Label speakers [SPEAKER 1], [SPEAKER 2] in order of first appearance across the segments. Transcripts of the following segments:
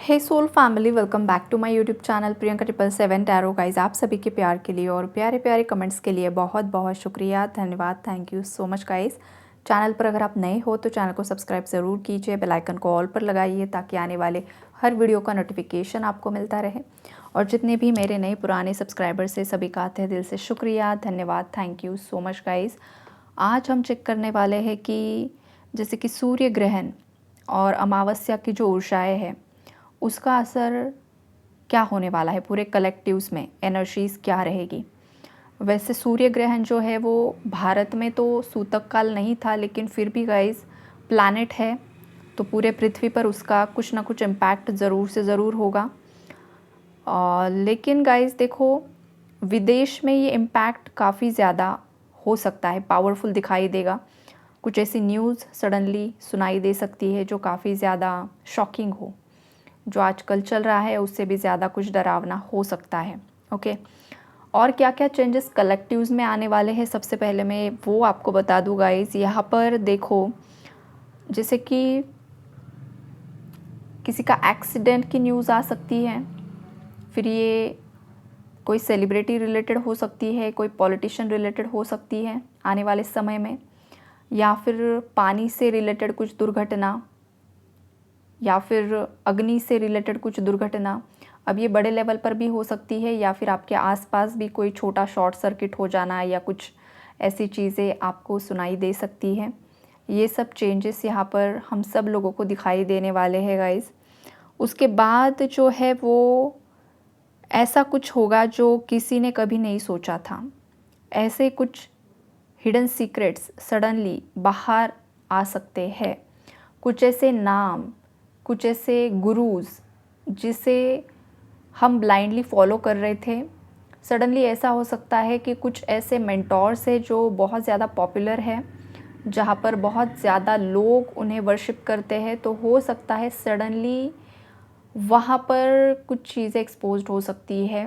[SPEAKER 1] Hey soul family, welcome back to my YouTube channel Priyanka 777 tarot guys. आप सभी के प्यार के लिए और प्यारे प्यारे कमेंट्स के लिए बहुत बहुत शुक्रिया, धन्यवाद, thank you so much guys. Channel पर अगर आप नए हो तो चैनल को सब्सक्राइब ज़रूर कीजिए, बेल आइकन को ऑल पर लगाइए ताकि आने वाले हर वीडियो का नोटिफिकेशन आपको मिलता रहे। और जितने भी मेरे नए पुराने सब्सक्राइबर्स हैं सभी का तहे दिल से शुक्रिया, धन्यवाद, thank you so much guys. आज हम चेक करने वाले हैं कि जैसे कि सूर्य ग्रहण और अमावस्या की जो ऊर्जाएँ हैं उसका असर क्या होने वाला है, पूरे कलेक्टिव्स में एनर्जीज़ क्या रहेगी। वैसे सूर्य ग्रहण जो है वो भारत में तो सूतक काल नहीं था, लेकिन फिर भी गाइस प्लैनेट है तो पूरे पृथ्वी पर उसका कुछ ना कुछ इम्पैक्ट ज़रूर से ज़रूर होगा। लेकिन गाइस देखो, विदेश में ये इम्पैक्ट काफ़ी ज़्यादा हो सकता है, पावरफुल दिखाई देगा। कुछ ऐसी न्यूज़ सडनली सुनाई दे सकती है जो काफ़ी ज़्यादा शॉकिंग हो, जो आजकल चल रहा है उससे भी ज़्यादा कुछ डरावना हो सकता है। ओके, और क्या क्या चेंजेस कलेक्टिव्स में आने वाले हैं सबसे पहले मैं वो आपको बता दूँ गाइस। यहाँ पर देखो, जैसे कि किसी का एक्सीडेंट की न्यूज़ आ सकती है, फिर ये कोई सेलिब्रिटी रिलेटेड हो सकती है, कोई पॉलिटिशियन रिलेटेड हो सकती है आने वाले समय में, या फिर पानी से रिलेटेड कुछ दुर्घटना, या फिर अग्नि से रिलेटेड कुछ दुर्घटना। अब ये बड़े लेवल पर भी हो सकती है, या फिर आपके आसपास भी कोई छोटा शॉर्ट सर्किट हो जाना या कुछ ऐसी चीज़ें आपको सुनाई दे सकती है। ये सब चेंजेस यहाँ पर हम सब लोगों को दिखाई देने वाले हैं गाइस। उसके बाद जो है वो ऐसा कुछ होगा जो किसी ने कभी नहीं सोचा था। ऐसे कुछ हिडन सीक्रेट्स सडनली बाहर आ सकते हैं। कुछ ऐसे नाम, कुछ ऐसे गुरुज़ जिसे हम ब्लाइंडली फॉलो कर रहे थे, सडनली ऐसा हो सकता है कि कुछ ऐसे मेंटोर्स हैं जो बहुत ज़्यादा पॉपुलर है, जहाँ पर बहुत ज़्यादा लोग उन्हें वर्शिप करते हैं, तो हो सकता है सडनली वहाँ पर कुछ चीज़ें एक्सपोज्ड हो सकती है।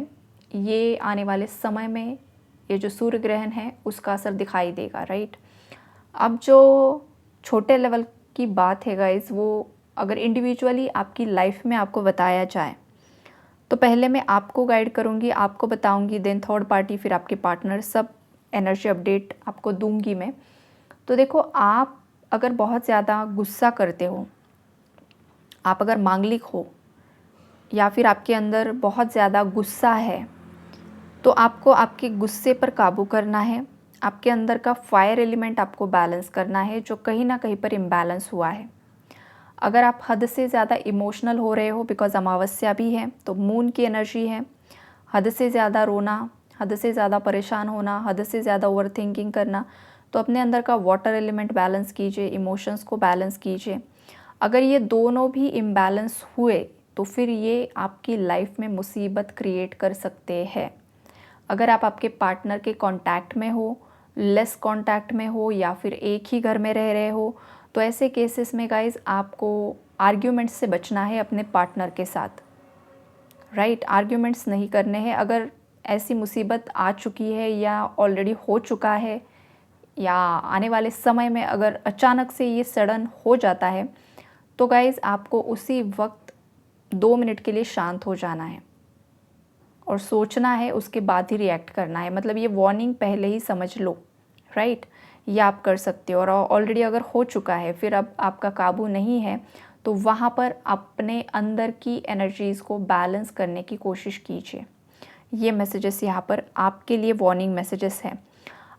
[SPEAKER 1] ये आने वाले समय में ये जो सूर्य ग्रहण है उसका असर दिखाई देगा, राइट। अब जो छोटे लेवल की बात है गाइस, वो अगर इंडिविजुअली आपकी लाइफ में आपको बताया जाए तो पहले मैं आपको गाइड करूँगी, आपको बताऊँगी, देन थर्ड पार्टी, फिर आपके पार्टनर, सब एनर्जी अपडेट आपको दूंगी मैं। तो देखो, आप अगर बहुत ज़्यादा गुस्सा करते हो, आप अगर मांगलिक हो, या फिर आपके अंदर बहुत ज़्यादा गुस्सा है, तो आपको आपके गुस्से पर काबू करना है। आपके अंदर का फायर एलिमेंट आपको बैलेंस करना है, जो कहीं ना कहीं पर इम्बैलेंस हुआ है। अगर आप हद से ज़्यादा इमोशनल हो रहे हो, बिकॉज अमावस्या भी है तो मून की एनर्जी है, हद से ज़्यादा रोना, हद से ज़्यादा परेशान होना, हद से ज़्यादा ओवर थिंकिंग करना, तो अपने अंदर का वाटर एलिमेंट बैलेंस कीजिए, इमोशंस को बैलेंस कीजिए। अगर ये दोनों भी इम्बैलेंस हुए तो फिर ये आपकी लाइफ में मुसीबत क्रिएट कर सकते हैं। अगर आप आपके पार्टनर के कांटेक्ट में हो, लेस कांटेक्ट में हो, या फिर एक ही घर में रह रहे हो, तो ऐसे केसेस में गाइज आपको आर्ग्यूमेंट्स से बचना है अपने पार्टनर के साथ, राइट। आर्ग्यूमेंट्स नहीं करने हैं। अगर ऐसी मुसीबत आ चुकी है या ऑलरेडी हो चुका है, या आने वाले समय में अगर अचानक से ये सडन हो जाता है, तो गाइज आपको उसी वक्त 2 मिनट के लिए शांत हो जाना है और सोचना है, उसके बाद ही रिएक्ट करना है। मतलब ये वार्निंग पहले ही समझ लो, राइट। ये आप कर सकते हो। और ऑलरेडी अगर हो चुका है, फिर अब आपका काबू नहीं है, तो वहाँ पर अपने अंदर की एनर्जीज़ को बैलेंस करने की कोशिश कीजिए। ये मैसेजेस यहाँ पर आपके लिए वार्निंग मैसेजेस हैं।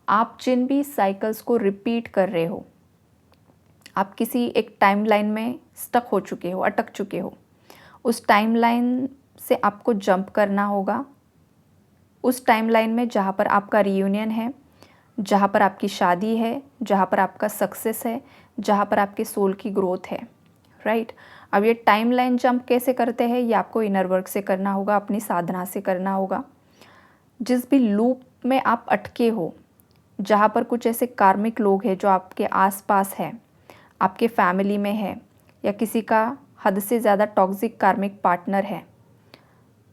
[SPEAKER 1] आप जिन भी साइकिल्स को रिपीट कर रहे हो, आप किसी एक टाइमलाइन में स्टक हो चुके हो, अटक चुके हो, उस टाइमलाइन से आपको जंप करना होगा। उस टाइमलाइन में जहाँ पर आपका रियूनियन है, जहाँ पर आपकी शादी है, जहाँ पर आपका सक्सेस है, जहाँ पर आपके सोल की ग्रोथ है, राइट। अब ये टाइमलाइन जंप कैसे करते हैं, ये आपको इनर वर्क से करना होगा, अपनी साधना से करना होगा। जिस भी लूप में आप अटके हो, जहाँ पर कुछ ऐसे कार्मिक लोग हैं जो आपके आसपास है, आपके फैमिली में है, या किसी का हद से ज़्यादा टॉक्सिक कार्मिक पार्टनर है,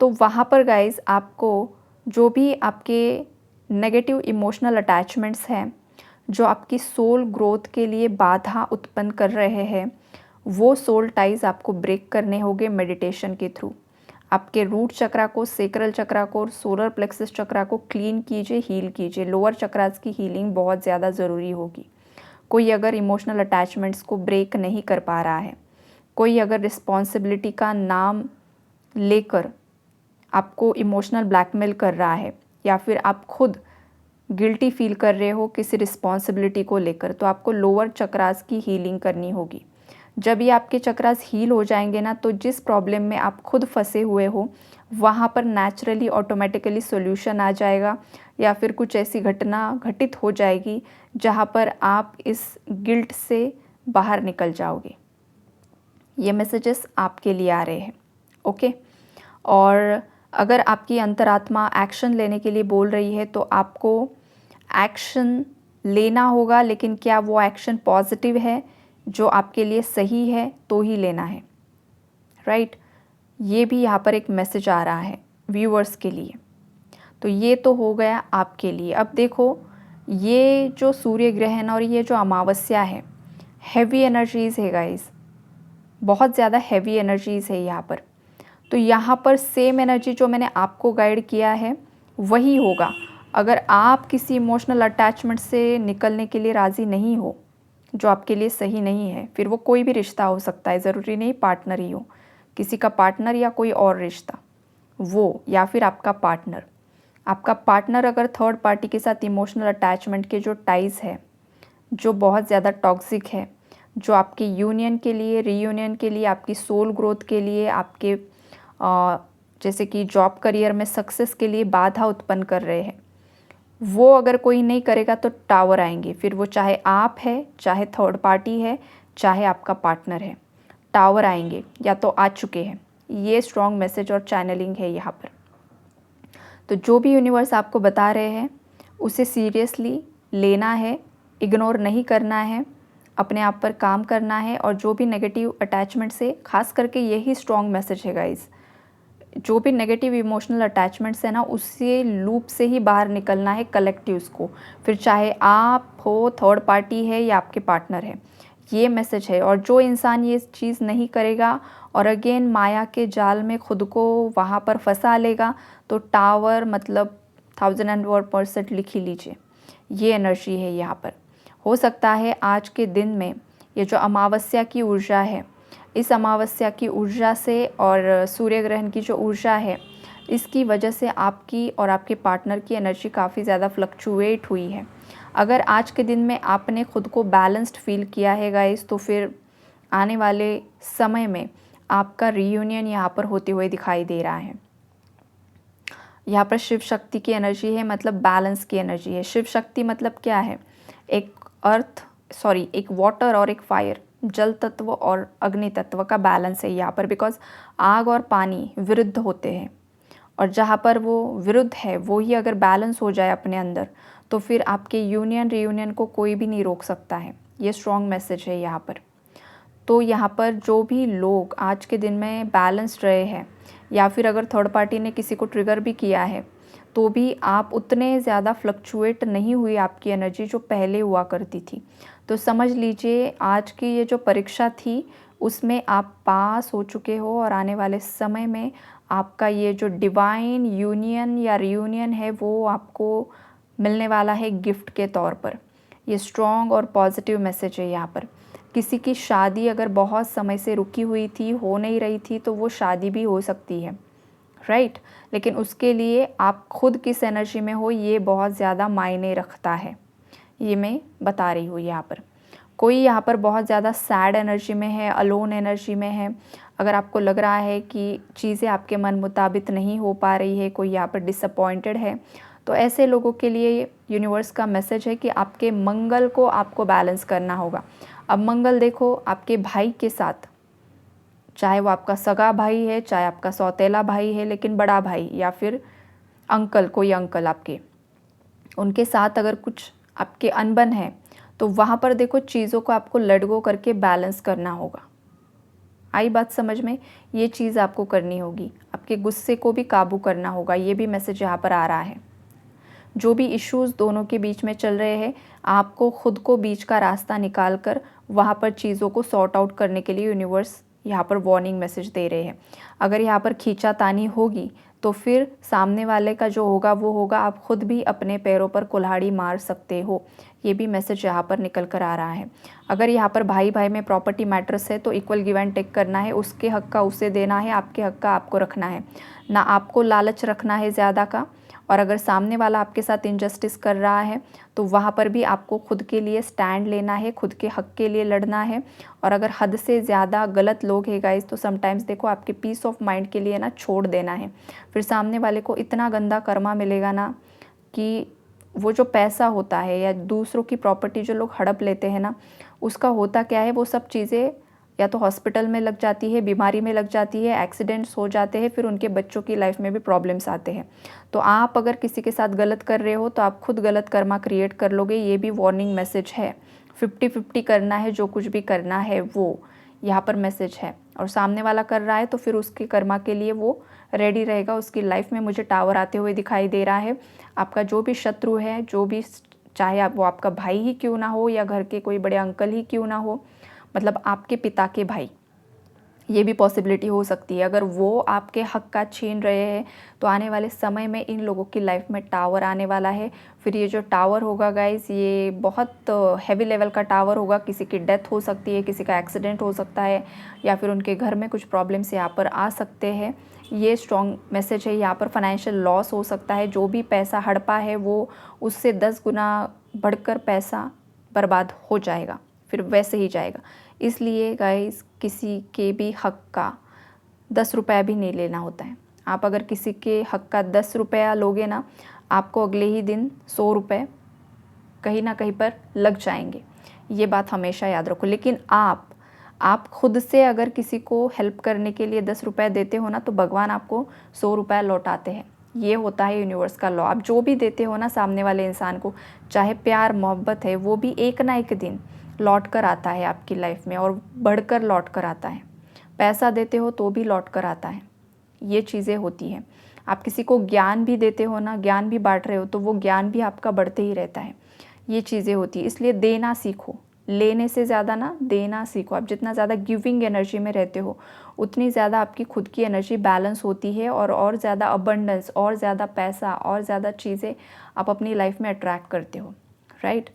[SPEAKER 1] तो वहाँ पर गाइज आपको जो भी आपके नेगेटिव इमोशनल अटैचमेंट्स हैं, जो आपकी सोल ग्रोथ के लिए बाधा उत्पन्न कर रहे हैं, वो सोल टाइज आपको ब्रेक करने होंगे मेडिटेशन के थ्रू। आपके रूट चक्रा को, सेक्रल चक्रा को और सोलर प्लेक्सस चक्रा को क्लीन कीजिए, हील कीजिए। लोअर चक्रास की हीलिंग बहुत ज़्यादा ज़रूरी होगी। कोई अगर इमोशनल अटैचमेंट्स को ब्रेक नहीं कर पा रहा है, कोई अगर रिस्पॉन्सिबिलिटी का नाम लेकर आपको इमोशनल ब्लैकमेल कर रहा है, या फिर आप खुद गिल्टी फील कर रहे हो किसी रिस्पॉन्सिबिलिटी को लेकर, तो आपको लोअर चक्रास की हीलिंग करनी होगी। जब ये आपके चक्रास हील हो जाएंगे ना, तो जिस प्रॉब्लम में आप खुद फंसे हुए हो वहाँ पर नेचुरली ऑटोमेटिकली सॉल्यूशन आ जाएगा, या फिर कुछ ऐसी घटना घटित हो जाएगी जहाँ पर आप इस गिल्ट से बाहर निकल जाओगे। ये मैसेजेस आपके लिए आ रहे हैं, ओके। और अगर आपकी अंतरात्मा एक्शन लेने के लिए बोल रही है तो आपको एक्शन लेना होगा, लेकिन क्या वो एक्शन पॉजिटिव है, जो आपके लिए सही है, तो ही लेना है, राइट। ये भी यहाँ पर एक मैसेज आ रहा है व्यूअर्स के लिए। तो ये तो हो गया आपके लिए। अब देखो, ये जो सूर्य ग्रहण और ये जो अमावस्या है, हैवी एनर्जीज़ है गाइस, बहुत ज़्यादा हैवी एनर्जीज़ है यहाँ पर। तो यहाँ पर सेम एनर्जी जो मैंने आपको गाइड किया है वही होगा। अगर आप किसी इमोशनल अटैचमेंट से निकलने के लिए राज़ी नहीं हो, जो आपके लिए सही नहीं है, फिर वो कोई भी रिश्ता हो सकता है, ज़रूरी नहीं पार्टनर ही हो, किसी का पार्टनर या कोई और रिश्ता, वो या फिर आपका पार्टनर अगर थर्ड पार्टी के साथ इमोशनल अटैचमेंट के जो टाइज़ है, जो बहुत ज़्यादा टॉक्सिक है, जो आपके यूनियन के लिए, रीयूनियन के लिए, आपकी सोल ग्रोथ के लिए, आपके जैसे कि जॉब करियर में सक्सेस के लिए बाधा उत्पन्न कर रहे हैं, वो अगर कोई नहीं करेगा तो टावर आएंगे। फिर वो चाहे आप है, चाहे थर्ड पार्टी है, चाहे आपका पार्टनर है, टावर आएंगे या तो आ चुके हैं। ये स्ट्रॉन्ग मैसेज और चैनलिंग है यहाँ पर। तो जो भी यूनिवर्स आपको बता रहे हैं उसे सीरियसली लेना है, इग्नोर नहीं करना है, अपने आप पर काम करना है। और जो भी नेगेटिव अटैचमेंट से, खास करके यही स्ट्रॉन्ग मैसेज है गाइस, जो भी नेगेटिव इमोशनल अटैचमेंट्स है ना, उससे लूप से ही बाहर निकलना है कलेक्टिव्स को। फिर चाहे आप हो, थर्ड पार्टी है या आपके पार्टनर है, ये मैसेज है। और जो इंसान ये चीज़ नहीं करेगा और अगेन माया के जाल में खुद को वहाँ पर फंसा लेगा, तो टावर मतलब 1001% लिख ही लीजिए। ये एनर्जी है यहाँ पर। हो सकता है आज के दिन में ये जो अमावस्या की ऊर्जा है, इस अमावस्या की ऊर्जा से और सूर्य ग्रहण की जो ऊर्जा है, इसकी वजह से आपकी और आपके पार्टनर की एनर्जी काफ़ी ज़्यादा फ्लक्चुएट हुई है। अगर आज के दिन में आपने खुद को बैलेंस्ड फील किया है गाइस, तो फिर आने वाले समय में आपका रीयूनियन यहाँ पर होते हुए दिखाई दे रहा है। यहाँ पर शिव शक्ति की एनर्जी है, मतलब बैलेंस की एनर्जी है। शिव शक्ति मतलब क्या है? एक एक वाटर और एक फायर, जल तत्व और अग्नि तत्व का बैलेंस है यहाँ पर। बिकॉज आग और पानी विरुद्ध होते हैं, और जहाँ पर वो विरुद्ध है वो ही अगर बैलेंस हो जाए अपने अंदर, तो फिर आपके यूनियन रीयूनियन को कोई भी नहीं रोक सकता है। ये स्ट्रॉन्ग मैसेज है यहाँ पर। तो यहाँ पर जो भी लोग आज के दिन में बैलेंस्ड रहे हैं, या फिर अगर थर्ड पार्टी ने किसी को ट्रिगर भी किया है, तो भी आप उतने ज़्यादा फ्लक्चुएट नहीं हुई आपकी एनर्जी जो पहले हुआ करती थी। तो समझ लीजिए आज की ये जो परीक्षा थी उसमें आप पास हो चुके हो, और आने वाले समय में आपका ये जो डिवाइन यूनियन या रियूनियन है वो आपको मिलने वाला है गिफ्ट के तौर पर। ये स्ट्रॉन्ग और पॉजिटिव मैसेज है यहाँ पर। किसी की शादी अगर बहुत समय से रुकी हुई थी, हो नहीं रही थी, तो वो शादी भी हो सकती है, राइट। लेकिन उसके लिए आप खुद किस एनर्जी में हो ये बहुत ज़्यादा मायने रखता है, ये मैं बता रही हूँ यहाँ पर। कोई यहाँ पर बहुत ज़्यादा सैड एनर्जी में है, अलोन एनर्जी में है। अगर आपको लग रहा है कि चीज़ें आपके मन मुताबिक नहीं हो पा रही है, कोई यहाँ पर डिसअपॉइंटेड है, तो ऐसे लोगों के लिए यूनिवर्स का मैसेज है कि आपके मंगल को आपको बैलेंस करना होगा। अब मंगल देखो आपके भाई के साथ, चाहे वो आपका सगा भाई है, चाहे आपका सौतेला भाई है, लेकिन बड़ा भाई या फिर अंकल, कोई अंकल आपके, उनके साथ अगर कुछ आपके अनबन है, तो वहाँ पर देखो चीज़ों को आपको लेट गो करके बैलेंस करना होगा। आई बात समझ में? ये चीज़ आपको करनी होगी। आपके गुस्से को भी काबू करना होगा, ये भी मैसेज यहाँ पर आ रहा है। जो भी इश्यूज़ दोनों के बीच में चल रहे हैं, आपको खुद को बीच का रास्ता निकाल कर वहाँ पर चीज़ों को सॉर्ट आउट करने के लिए यूनिवर्स यहाँ पर वार्निंग मैसेज दे रहे हैं। अगर यहाँ पर खींचातानी होगी तो फिर सामने वाले का जो होगा वो होगा, आप खुद भी अपने पैरों पर कुल्हाड़ी मार सकते हो। ये भी मैसेज यहाँ पर निकल कर आ रहा है। अगर यहाँ पर भाई भाई में प्रॉपर्टी मैटर्स है तो इक्वल गिव एंड टेक करना है, उसके हक का उसे देना है, आपके हक का आपको रखना है, ना आपको लालच रखना है ज़्यादा का। और अगर सामने वाला आपके साथ इनजस्टिस कर रहा है तो वहाँ पर भी आपको खुद के लिए स्टैंड लेना है, खुद के हक के लिए लड़ना है। और अगर हद से ज़्यादा गलत लोग हैं गाइस तो समटाइम्स देखो आपके पीस ऑफ माइंड के लिए ना छोड़ देना है। फिर सामने वाले को इतना गंदा कर्मा मिलेगा ना कि वो जो पैसा होता है या दूसरों की प्रॉपर्टी जो लोग हड़प लेते हैं ना, उसका होता क्या है, वो सब चीज़ें या तो हॉस्पिटल में लग जाती है, बीमारी में लग जाती है, एक्सीडेंट्स हो जाते हैं, फिर उनके बच्चों की लाइफ में भी प्रॉब्लम्स आते हैं। तो आप अगर किसी के साथ गलत कर रहे हो तो आप खुद गलत कर्मा क्रिएट कर लोगे, ये भी वार्निंग मैसेज है। 50-50 करना है, जो कुछ भी करना है वो यहाँ पर मैसेज है। और सामने वाला कर रहा है तो फिर उसके कर्मा के लिए वो रेडी रहेगा। उसकी लाइफ में मुझे टावर आते हुए दिखाई दे रहा है। आपका जो भी शत्रु है, जो भी, चाहे आप वो आपका भाई ही क्यों ना हो या घर के कोई बड़े अंकल ही क्यों ना हो, मतलब आपके पिता के भाई, ये भी पॉसिबिलिटी हो सकती है। अगर वो आपके हक का छीन रहे हैं तो आने वाले समय में इन लोगों की लाइफ में टावर आने वाला है। फिर ये जो टावर होगा गाइस, ये बहुत हैवी लेवल का टावर होगा। किसी की डेथ हो सकती है, किसी का एक्सीडेंट हो सकता है, या फिर उनके घर में कुछ प्रॉब्लम्स यहाँ पर आ सकते हैं। ये स्ट्रॉन्ग मैसेज है। यहाँ पर फाइनेंशियल लॉस हो सकता है, जो भी पैसा हड़पा है वो उससे 10 गुना बढ़कर पैसा बर्बाद हो जाएगा, फिर वैसे ही जाएगा। इसलिए गाइस किसी के भी हक का 10 रुपया भी नहीं लेना होता है। आप अगर किसी के हक का 10 रुपया लोगे ना, आपको अगले ही दिन 100 रुपये कहीं ना कहीं पर लग जाएंगे। ये बात हमेशा याद रखो। लेकिन आप खुद से अगर किसी को हेल्प करने के लिए 10 रुपये देते हो ना, तो भगवान आपको 100 रुपया लौटाते हैं। ये होता है यूनिवर्स का लॉ। आप जो भी देते हो ना सामने वाले इंसान को, चाहे प्यार मोहब्बत है, वो भी एक ना एक दिन लौट कर आता है आपकी लाइफ में, और बढ़कर लौट कर आता है। पैसा देते हो तो भी लौट कर आता है। ये चीज़ें होती हैं। आप किसी को ज्ञान भी देते हो ना, ज्ञान भी बांट रहे हो, तो वो ज्ञान भी आपका बढ़ते ही रहता है। ये चीज़ें होती है। इसलिए देना सीखो, लेने से ज़्यादा ना देना सीखो। आप जितना ज़्यादा गिविंग एनर्जी में रहते हो उतनी ज़्यादा आपकी खुद की एनर्जी बैलेंस होती है, और ज़्यादा अबंडेंस, और ज़्यादा पैसा, और ज़्यादा चीज़ें आप अपनी लाइफ में अट्रैक्ट करते हो, राइट।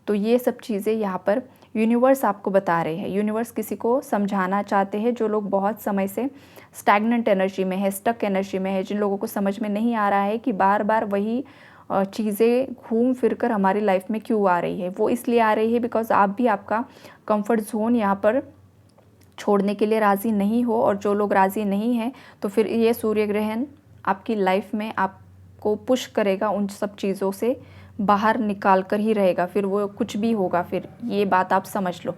[SPEAKER 1] तो ये सब चीज़ें यहाँ पर यूनिवर्स आपको बता रहे हैं। यूनिवर्स किसी को समझाना चाहते हैं, जो लोग बहुत समय से स्टैग्नेंट एनर्जी में है, स्टक एनर्जी में है, जिन लोगों को समझ में नहीं आ रहा है कि बार बार वही चीज़ें घूम फिर कर हमारी लाइफ में क्यों आ रही है। वो इसलिए आ रही है बिकॉज आप भी आपका कंफर्ट जोन यहाँ पर छोड़ने के लिए राज़ी नहीं हो। और जो लोग राज़ी नहीं हैं तो फिर ये सूर्य ग्रहण आपकी लाइफ में आपको पुश करेगा, उन सब चीज़ों से बाहर निकाल कर ही रहेगा। फिर वो कुछ भी होगा, फिर ये बात आप समझ लो,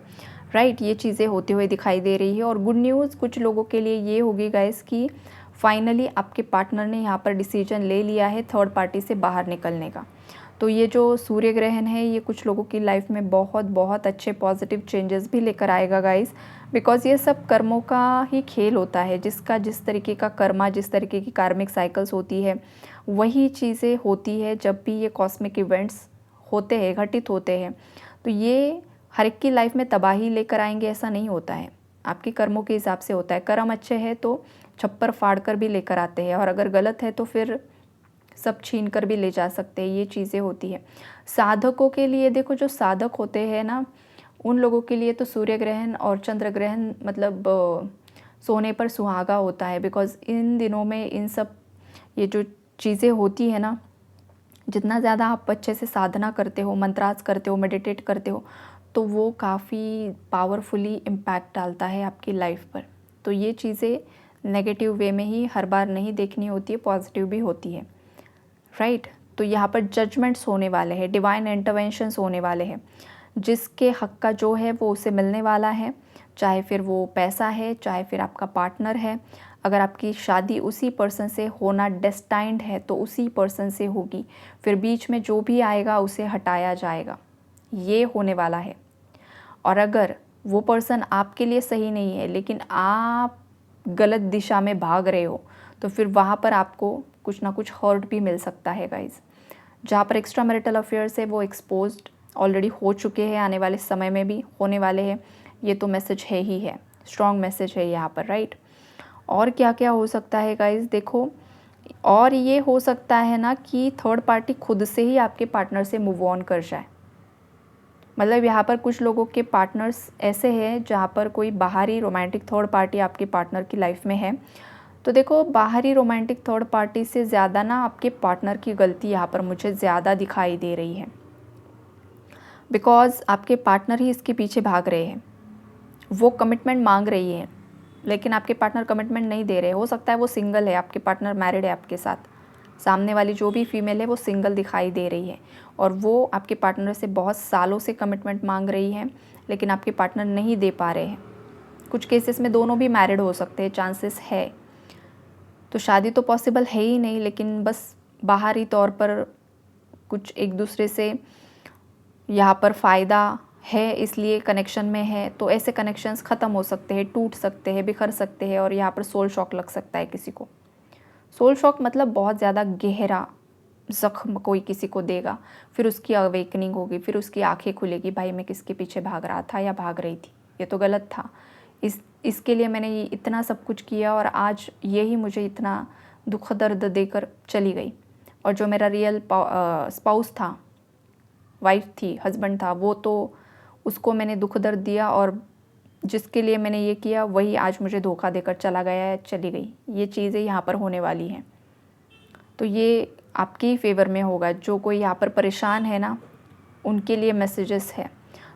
[SPEAKER 1] राइट। ये चीज़ें होते हुए दिखाई दे रही है। और गुड न्यूज़ कुछ लोगों के लिए ये होगी गाइस कि फाइनली आपके पार्टनर ने यहाँ पर डिसीजन ले लिया है थर्ड पार्टी से बाहर निकलने का। तो ये जो सूर्य ग्रहण है ये कुछ लोगों की लाइफ में बहुत बहुत अच्छे पॉजिटिव चेंजेस भी लेकर आएगा गाइस, बिकॉज ये सब कर्मों का ही खेल होता है। जिसका जिस तरीके का कर्मा, जिस तरीके की कार्मिक साइकिल्स होती है, वही चीज़ें होती है जब भी ये कॉस्मिक इवेंट्स होते हैं, घटित होते हैं। तो ये हर एक की लाइफ में तबाही लेकर आएंगे ऐसा नहीं होता है, आपके कर्मों के हिसाब से होता है। कर्म अच्छे हैं तो छप्पर फाड़ कर भी लेकर आते हैं, और अगर गलत है तो फिर सब छीन कर भी ले जा सकते हैं। ये चीज़ें होती है साधकों के लिए। देखो जो साधक होते हैं ना, उन लोगों के लिए तो सूर्य ग्रहण और चंद्र ग्रहण मतलब सोने पर सुहागा होता है। बिकॉज इन दिनों में इन सब ये जो चीज़ें होती है ना, जितना ज़्यादा आप अच्छे से साधना करते हो, मंत्रास करते हो, मेडिटेट करते हो, तो वो काफ़ी पावरफुली इम्पैक्ट डालता है आपकी लाइफ पर। तो ये चीज़ें नेगेटिव वे में ही हर बार नहीं देखनी होती है, पॉजिटिव भी होती है, राइट। तो यहाँ पर जजमेंट्स होने वाले हैं, डिवाइन इंटरवेंशंस होने वाले हैं। जिसके हक का जो है वो उसे मिलने वाला है, चाहे फिर वो पैसा है, चाहे फिर आपका पार्टनर है। अगर आपकी शादी उसी पर्सन से होना डेस्टाइंड है तो उसी पर्सन से होगी। फिर बीच में जो भी आएगा उसे हटाया जाएगा, ये होने वाला है। और अगर वो पर्सन आपके लिए सही नहीं है लेकिन आप गलत दिशा में भाग रहे हो, तो फिर वहाँ पर आपको कुछ ना कुछ हर्ट भी मिल सकता है गाइज। जहाँ पर एक्स्ट्रा मैरिटल अफेयर्स है वो एक्सपोज्ड ऑलरेडी हो चुके हैं, आने वाले समय में भी होने वाले हैं, ये तो मैसेज है ही है, स्ट्रॉन्ग मैसेज है यहाँ पर, राइट। और क्या क्या हो सकता है गाइस, देखो, और ये हो सकता है ना कि थर्ड पार्टी खुद से ही आपके पार्टनर से मूव ऑन कर जाए। मतलब यहाँ पर कुछ लोगों के पार्टनर्स ऐसे हैं जहाँ पर कोई बाहरी रोमांटिक थर्ड पार्टी आपके पार्टनर की लाइफ में है। तो देखो, बाहरी रोमांटिक थर्ड पार्टी से ज़्यादा ना आपके पार्टनर की गलती यहाँ पर मुझे ज़्यादा दिखाई दे रही है, बिकॉज़ आपके पार्टनर ही इसके पीछे भाग रहे हैं। वो कमिटमेंट मांग रही है लेकिन आपके पार्टनर कमिटमेंट नहीं दे रहे। हो सकता है वो सिंगल है, आपके पार्टनर मैरिड है आपके साथ, सामने वाली जो भी फीमेल है वो सिंगल दिखाई दे रही है और वो आपके पार्टनर से बहुत सालों से कमिटमेंट मांग रही है लेकिन आपके पार्टनर नहीं दे पा रहे हैं। कुछ केसेस में दोनों भी मैरिड हो सकते हैं, चांसेस है। तो शादी तो पॉसिबल है ही नहीं, लेकिन बस बाहरी तौर पर कुछ एक दूसरे से यहाँ पर फ़ायदा है इसलिए कनेक्शन में है। तो ऐसे कनेक्शंस ख़त्म हो सकते हैं, टूट सकते हैं, बिखर सकते हैं और यहाँ पर सोल शॉक लग सकता है किसी को। सोल शॉक मतलब बहुत ज़्यादा गहरा ज़ख्म कोई किसी को देगा, फिर उसकी अवेकनिंग होगी, फिर उसकी आंखें खुलेगी, भाई मैं किसके पीछे भाग रहा था या भाग रही थी, ये तो गलत था, इसके लिए मैंने ये इतना सब कुछ किया और आज यही मुझे इतना दुख दर्द देकर चली गई। और जो मेरा रियल स्पाउस था, वाइफ थी, हस्बैंड था, वो तो उसको मैंने दुख दर्द दिया और जिसके लिए मैंने ये किया वही आज मुझे धोखा देकर चला गया है, चली गई। ये चीज़ें यहाँ पर होने वाली हैं। तो ये आपके ही फेवर में होगा। जो कोई यहाँ पर परेशान है ना, उनके लिए मैसेजेस है।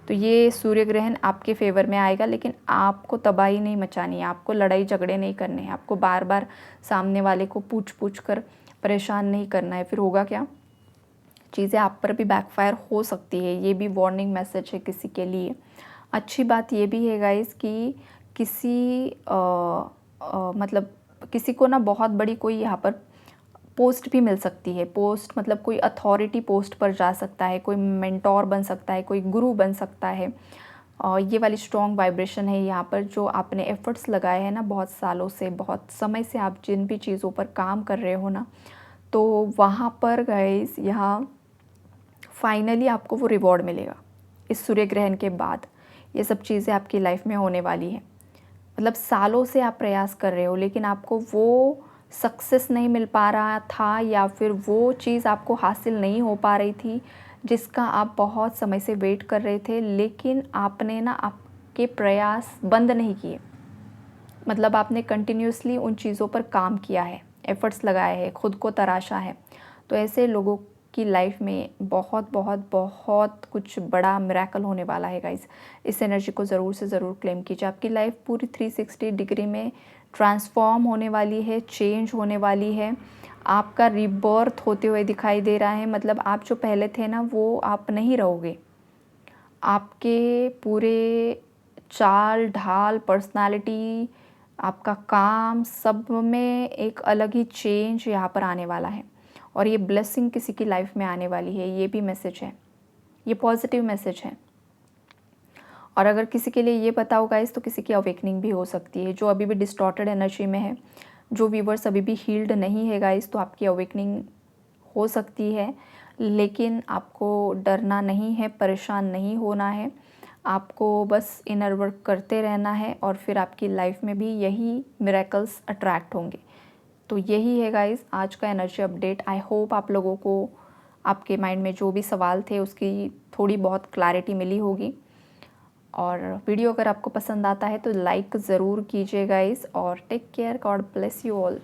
[SPEAKER 1] तो ये सूर्य ग्रहण आपके फेवर में आएगा, लेकिन आपको तबाही नहीं मचानी है, आपको लड़ाई झगड़े नहीं करने हैं, आपको बार बार सामने वाले को पूछ पूछ कर परेशान नहीं करना है। फिर होगा क्या, चीज़ें आप पर भी बैकफायर हो सकती है। ये भी वार्निंग मैसेज है किसी के लिए। अच्छी बात ये भी है गाइस कि किसी मतलब किसी को ना बहुत बड़ी कोई यहाँ पर पोस्ट भी मिल सकती है। पोस्ट मतलब कोई अथॉरिटी पोस्ट पर जा सकता है, कोई मेंटोर बन सकता है, कोई गुरु बन सकता है। ये वाली स्ट्रॉन्ग वाइब्रेशन है यहाँ पर। जो आपने एफर्ट्स लगाए हैं ना बहुत सालों से, बहुत समय से आप जिन भी चीज़ों पर काम कर रहे हो ना, तो वहाँ पर गाइस यहाँ फाइनली आपको वो रिवॉर्ड मिलेगा। इस सूर्य ग्रहण के बाद ये सब चीज़ें आपकी लाइफ में होने वाली हैं। मतलब सालों से आप प्रयास कर रहे हो लेकिन आपको वो सक्सेस नहीं मिल पा रहा था, या फिर वो चीज़ आपको हासिल नहीं हो पा रही थी जिसका आप बहुत समय से वेट कर रहे थे, लेकिन आपने ना आपके प्रयास बंद नहीं किए। मतलब आपने कंटिन्यूसली उन चीज़ों पर काम किया है, एफ़र्ट्स लगाए हैं, खुद को तराशा है। तो ऐसे लोगों की लाइफ में बहुत बहुत बहुत कुछ बड़ा मिरेकल होने वाला है गाइस। इस एनर्जी को ज़रूर से ज़रूर क्लेम कीजिए। आपकी लाइफ पूरी 360 डिग्री में ट्रांसफॉर्म होने वाली है, चेंज होने वाली है। आपका रीबर्थ होते हुए दिखाई दे रहा है। मतलब आप जो पहले थे ना, वो आप नहीं रहोगे। आपके पूरे चाल ढाल, पर्सनालिटी, आपका काम, सब में एक अलग ही चेंज यहाँ पर आने वाला है और ये ब्लेसिंग किसी की लाइफ में आने वाली है। ये भी मैसेज है, ये पॉजिटिव मैसेज है। और अगर किसी के लिए ये पता होगा इस, तो किसी की अवेकनिंग भी हो सकती है। जो अभी भी डिस्टॉर्टेड एनर्जी में है, जो व्यूवर्स अभी भी हील्ड नहीं है गाइस, तो आपकी अवेकनिंग हो सकती है। लेकिन आपको डरना नहीं है, परेशान नहीं होना है। आपको बस इनर वर्क करते रहना है और फिर आपकी लाइफ में भी यही मिरेकल्स अट्रैक्ट होंगे। तो यही है गाइस आज का एनर्जी अपडेट। आई होप आप लोगों को आपके माइंड में जो भी सवाल थे उसकी थोड़ी बहुत क्लैरिटी मिली होगी। और वीडियो अगर आपको पसंद आता है तो लाइक ज़रूर कीजिए गाइस, और take care, God bless you all.